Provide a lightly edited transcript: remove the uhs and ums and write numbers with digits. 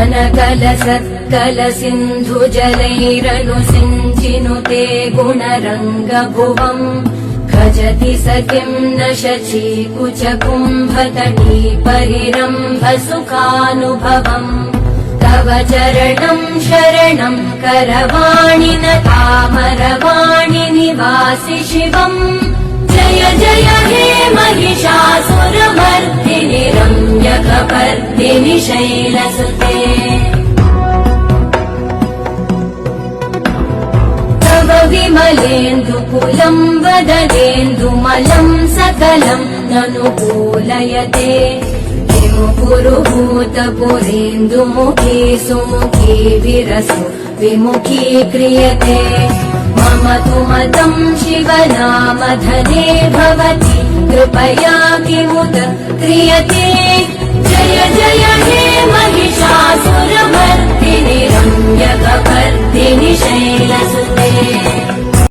घनकलसत्कलसिन्धुजलैरनुसिञ्चिनुते गुणरङ्गभुवम् खजति स किं न शचीकुचकुम्भतटी परिरम्भसुखानुभवम् तव चरणं शरणं करवाणि न तामरवाणि निवासि शिवम् जय जय हे महिषासुरमर्दिनि रम्यकपर्दिनि शैलसुते तव विमलेन्दुकुलं वदनेन्दुमलं सकलं ननुकूलयते पुरुहूतपुरेन्दुमुखी सुमुखी विरसु विमुखी क्रियते मम तु मतं शिवनामधने भवति कृपया किमुत क्रियते जय जय हे